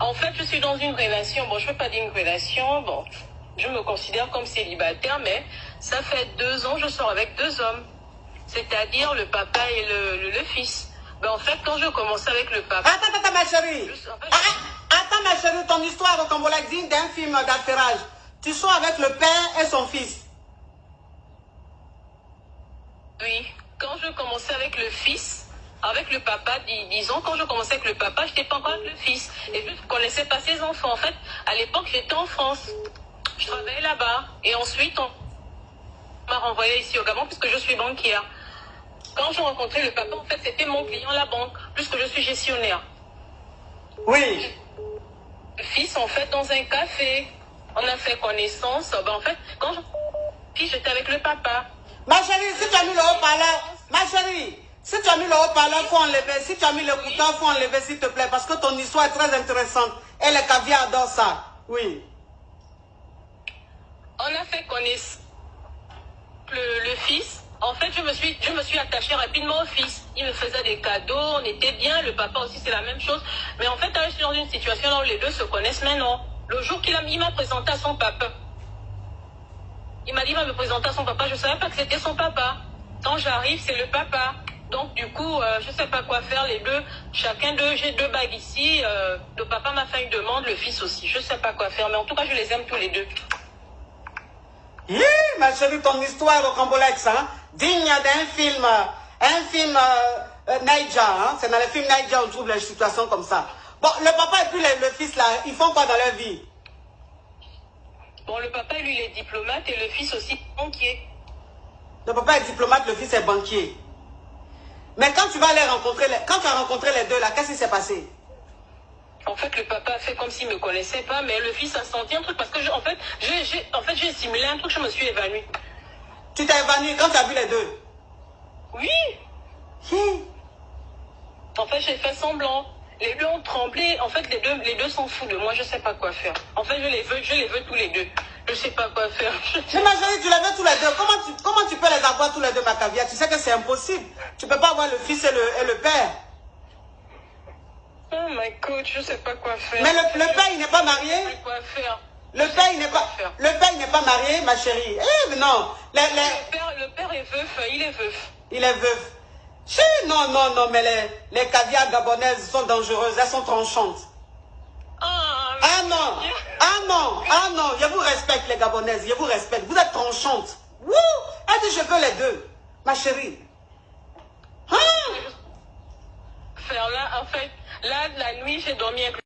En fait, je suis dans une relation, bon, je ne peux pas dire une relation, bon, je me considère comme célibataire, mais ça fait 2 ans que je sors avec 2 hommes, c'est-à-dire le papa et le fils. Ben, en fait, quand je commence avec le papa... Attends, ma chérie. Attends, ma chérie, ton histoire au Cambodge est digne d'un film d'affairage. Tu sors avec le père et son fils. Oui, quand je commençais avec le fils, avec le papa, disons, quand je commençais avec le papa, je n'étais pas encore avec le fils. Et je ne connaissais pas ses enfants. En fait, à l'époque, j'étais en France. Je travaillais là-bas. Et ensuite, on m'a renvoyé ici au Gabon puisque je suis banquière. Quand j'ai rencontré le papa, en fait, c'était mon client à la banque, puisque je suis gestionnaire. Oui. Le fils, en fait, dans un café, on a fait connaissance. Ben, en fait, quand j'étais avec le papa. Ma chérie, si tu as mis le haut-parleur, ma chérie, si tu as mis le haut-parleur, il faut enlever. Si tu as mis l'écouteur, il faut enlever, s'il te plaît, parce que ton histoire est très intéressante. Et les caviars adorent ça. Oui. On a fait connaissance le fils. En fait, je me suis attachée rapidement au fils. Il me faisait des cadeaux, on était bien. Le papa aussi, c'est la même chose. Mais en fait, je suis dans une situation là où les deux se connaissent maintenant. Le jour il m'a présenté à son papa, il m'a dit, il va me présenter à son papa. Je ne savais pas que c'était son papa. Quand j'arrive, c'est le papa. Donc, du coup, je ne sais pas quoi faire. Les deux, chacun d'eux, j'ai 2 bagues ici. Le papa m'a fait une demande, le fils aussi. Je ne sais pas quoi faire. Mais en tout cas, je les aime tous les deux. Ma chérie, ton histoire au Cambodge, hein, digne d'un film, Naija, hein, c'est dans les films Naija on trouve les situations comme ça. Bon, le papa et puis le fils là, ils font quoi dans leur vie? Bon, le papa, lui, il est diplomate et le fils aussi banquier. Le papa est diplomate, le fils est banquier. Mais quand tu vas les rencontrer, quand tu as rencontré les deux là, qu'est-ce qui s'est passé? En fait, le papa a fait comme s'il ne me connaissait pas, mais le fils a senti un truc parce que, en fait, j'ai simulé un truc, je me suis évanouie. Tu t'es évanouie quand tu as vu les deux? Oui. En fait, j'ai fait semblant. Les deux ont tremblé. En fait, les deux s'en foutent de moi. Je ne sais pas quoi faire. En fait, je les veux tous les deux. Je ne sais pas quoi faire. Mais ma chérie, tu les veux tous les deux. Comment tu peux les avoir tous les deux, ma caviar? Tu sais que c'est impossible. Tu ne peux pas avoir le fils et le père. Oh my God, je ne sais pas quoi faire. Mais le père, il n'est pas marié? Je ne sais pas quoi faire. Le père, il n'est pas marié, ma chérie. Eh, non. Le père est veuf. Il est veuf. Il est veuf. Non, mais les caviars gabonaises sont dangereuses. Elles sont tranchantes. Ah non, je vous respecte les gabonaises, je vous respecte. Vous êtes tranchantes. Wouh! Elle dit je veux les deux, ma chérie. Faire là, en fait, là, la nuit, j'ai dormi avec